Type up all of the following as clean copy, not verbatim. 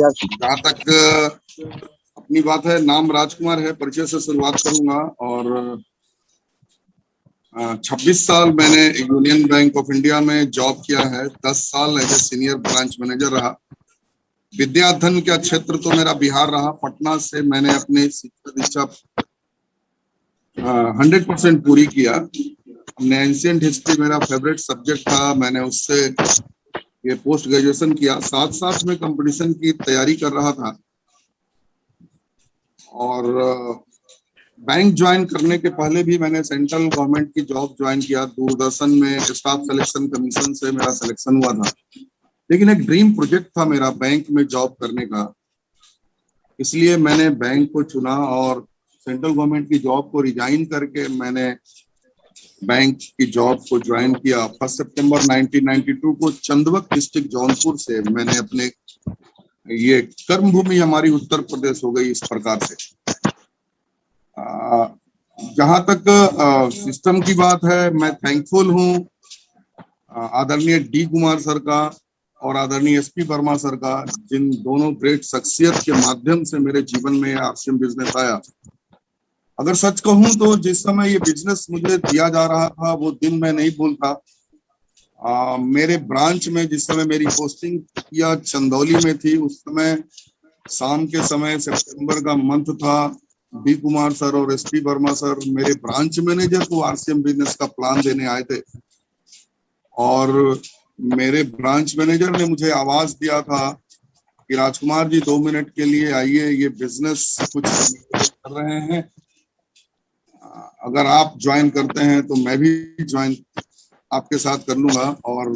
जहाँ तक अपनी बात है, नाम राजकुमार है, परिचय से शुरुआत करूंगा। और 26 साल मैंने यूनियन बैंक ऑफ इंडिया में जॉब किया है। 10 साल as a senior branch manager रहा। विद्याधन का क्षेत्र तो मेरा बिहार रहा। पटना से मैंने अपनी शिक्षा दीक्षा 100% पूरी किया। एंशिएंट हिस्ट्री मेरा फेवरेट सब्जेक्ट था। मैंने उससे ये पोस्ट ग्रेजुएशन किया। साथ साथ में कंपटीशन की तैयारी कर रहा था। और बैंक ज्वाइन करने के पहले भी मैंने सेंट्रल गवर्नमेंट की जॉब ज्वाइन किया। दूरदर्शन में स्टाफ सिलेक्शन कमीशन से मेरा सिलेक्शन हुआ था। लेकिन एक ड्रीम प्रोजेक्ट था मेरा बैंक में जॉब करने का, इसलिए मैंने बैंक को चुना और सेंट्रल गवर्नमेंट की जॉब को रिजाइन करके मैंने बैंक की जॉब को ज्वाइन किया। 1 सितंबर 1992 को चंदवक डिस्ट्रिक्ट जौनपुर से मैंने अपने, ये कर्म भूमि हमारी उत्तर प्रदेश हो गई इस प्रकार से। जहां तक सिस्टम की बात है, मैं थैंकफुल हूँ आदरणीय डी कुमार सर का और आदरणीय एसपी वर्मा सर का, जिन दोनों ग्रेट शख्सियत के माध्यम से मेरे जीवन में आरसीएम बिजनेस आया। अगर सच कहूं तो जिस समय ये बिजनेस मुझे दिया जा रहा था वो दिन मैं नहीं भूलता। मेरे ब्रांच में जिस समय मेरी पोस्टिंग या चंदौली में थी, उस समय शाम के समय सितंबर का मंथ था। बी कुमार सर और एसपी वर्मा सर मेरे ब्रांच मैनेजर को आरसीएम बिजनेस का प्लान देने आए थे और मेरे ब्रांच मैनेजर ने मुझे आवाज दिया था कि राजकुमार जी 2 मिनट के लिए आइए, ये बिजनेस कुछ कर रहे हैं, अगर आप ज्वाइन करते हैं तो मैं भी ज्वाइन आपके साथ कर लूंगा और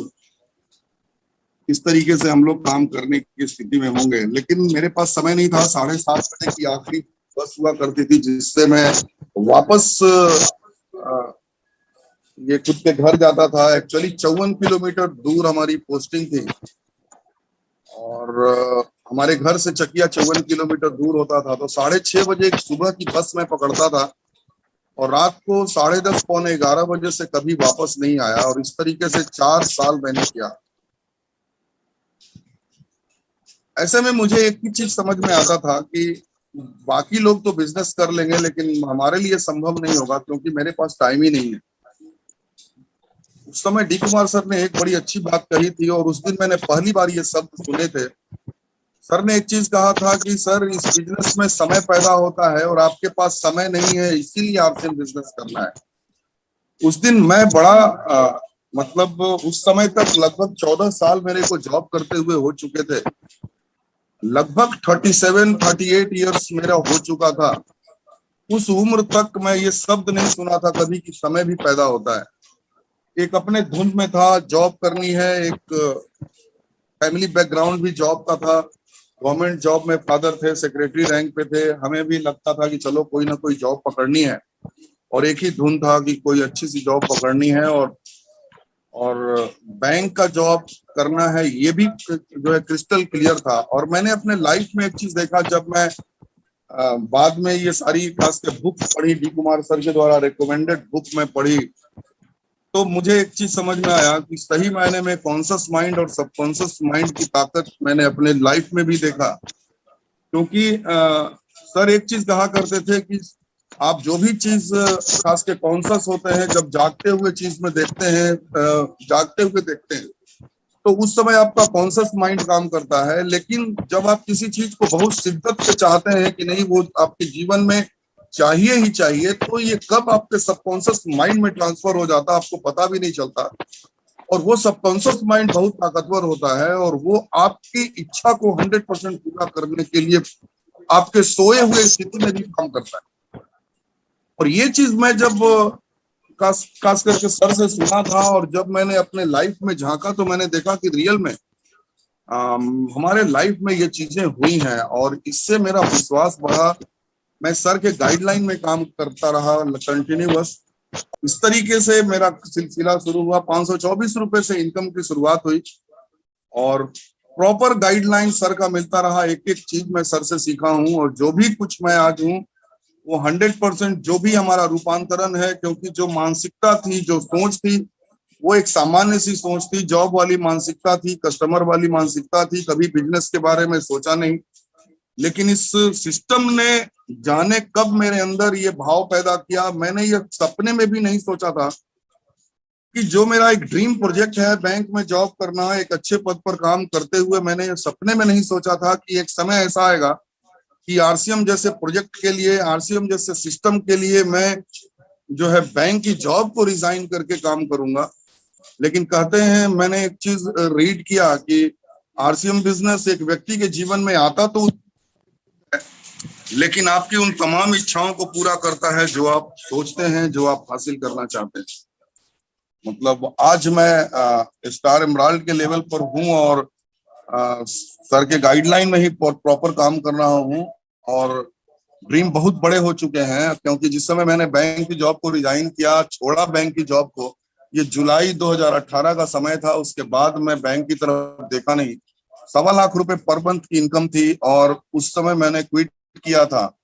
इस तरीके से हम लोग काम करने की स्थिति में होंगे। लेकिन मेरे पास समय नहीं था। 7:30 बजे की आखिरी बस हुआ करती थी जिससे मैं वापस ये खुद के घर जाता था। एक्चुअली 54 किलोमीटर दूर हमारी पोस्टिंग थी और हमारे घर से चकिया 54 किलोमीटर दूर होता था। तो 6:30 बजे सुबह की बस मैं पकड़ता था और रात को 10:30 पौने 11 बजे से कभी वापस नहीं आया। और इस तरीके से 4 साल मैंने किया। ऐसे में मुझे एक ही चीज समझ में आता था कि बाकी लोग तो बिजनेस कर लेंगे लेकिन हमारे लिए संभव नहीं होगा, क्योंकि मेरे पास टाइम ही नहीं है। उस समय डी कुमार सर ने एक बड़ी अच्छी बात कही थी और उस दिन मैंने पहली बार ये शब्द सुने थे। सर ने एक चीज कहा था कि सर, इस बिजनेस में समय पैदा होता है और आपके पास समय नहीं है, इसीलिए आपसे बिजनेस करना है। उस दिन मैं बड़ा मतलब उस समय तक लगभग 14 साल मेरे को जॉब करते हुए हो चुके थे। लगभग 37-38 ईयर्स मेरा हो चुका था। उस उम्र तक मैं ये शब्द नहीं सुना था कभी कि समय भी पैदा होता है। एक अपने धुन में था, जॉब करनी है। एक फैमिली बैकग्राउंड भी जॉब का था। गवर्नमेंट जॉब में फादर थे, सेक्रेटरी रैंक पे थे। हमें भी लगता था कि चलो कोई ना कोई जॉब पकड़नी है और एक ही धुन था कि कोई अच्छी सी जॉब पकड़नी है और बैंक का जॉब करना है, ये भी जो है क्रिस्टल क्लियर था। और मैंने अपने लाइफ में एक चीज देखा, जब मैं बाद में ये सारी खास के बुक्स पढ़ी, डी कुमार सर के द्वारा रिकमेंडेड बुक में पढ़ी, तो मुझे एक चीज समझ में आया कि सही मायने में कॉन्शियस माइंड और सबकॉन्शियस माइंड की ताकत मैंने अपने लाइफ में भी देखा। क्योंकि सर एक चीज कहा करते थे कि आप जो भी चीज खास के कॉन्शियस होते हैं, जब जागते हुए चीज में देखते हैं, जागते हुए देखते हैं, तो उस समय आपका कॉन्शियस माइंड काम करता है। लेकिन जब आप किसी चीज को बहुत शिद्दत से चाहते हैं कि नहीं, वो आपके जीवन में चाहिए ही चाहिए, तो ये कब आपके सबकॉन्शियस माइंड में ट्रांसफर हो जाता है आपको पता भी नहीं चलता। और वो सबकॉन्शियस माइंड बहुत ताकतवर होता है और वो आपकी इच्छा को 100% पूरा करने के लिए आपके सोए हुए स्थिति में भी काम करता है। और ये चीज मैं जब खास करके सर से सुना था और जब मैंने अपने लाइफ में झांका तो मैंने देखा कि रियल में हमारे लाइफ में ये चीजें हुई हैं और इससे मेरा विश्वास बढ़ा। मैं सर के गाइडलाइन में काम करता रहा कंटिन्यूअस। इस तरीके से मेरा सिलसिला शुरू हुआ। 524 रुपए से इनकम की शुरुआत हुई और प्रॉपर गाइडलाइन सर का मिलता रहा। एक एक चीज मैं सर से सीखा हूँ और जो भी कुछ मैं आज हूँ वो 100% जो भी हमारा रूपांतरण है, क्योंकि जो मानसिकता थी, जो सोच थी, वो एक सामान्य सी सोच थी, जॉब वाली मानसिकता थी, कस्टमर वाली मानसिकता थी, कभी बिजनेस के बारे में सोचा नहीं। लेकिन इस सिस्टम ने जाने कब मेरे अंदर ये भाव पैदा किया, मैंने ये सपने में भी नहीं सोचा था कि जो मेरा एक ड्रीम प्रोजेक्ट है बैंक में जॉब करना, एक अच्छे पद पर काम करते हुए, मैंने ये सपने में नहीं सोचा था कि एक समय ऐसा आएगा कि आरसीएम जैसे प्रोजेक्ट के लिए, आरसीएम जैसे सिस्टम के लिए मैं जो है बैंक की जॉब को रिजाइन करके काम करूंगा। लेकिन कहते हैं, मैंने एक चीज रीड किया कि आरसीएम बिजनेस एक व्यक्ति के जीवन में आता तो, लेकिन आपकी उन तमाम इच्छाओं को पूरा करता है जो आप सोचते हैं, जो आप हासिल करना चाहते हैं। मतलब आज मैं स्टार एमराल्ड के लेवल पर हूं और सर के गाइडलाइन में ही प्रॉपर काम कर रहा हूं, और ड्रीम बहुत बड़े हो चुके हैं। क्योंकि जिस समय मैंने बैंक की जॉब को रिजाइन किया, छोड़ा बैंक की जॉब को, ये जुलाई 2018 का समय था। उसके बाद मैं बैंक की तरफ देखा नहीं। 1.25 लाख रुपए पर मंथ की इनकम थी और उस समय मैंने क्विट किया था।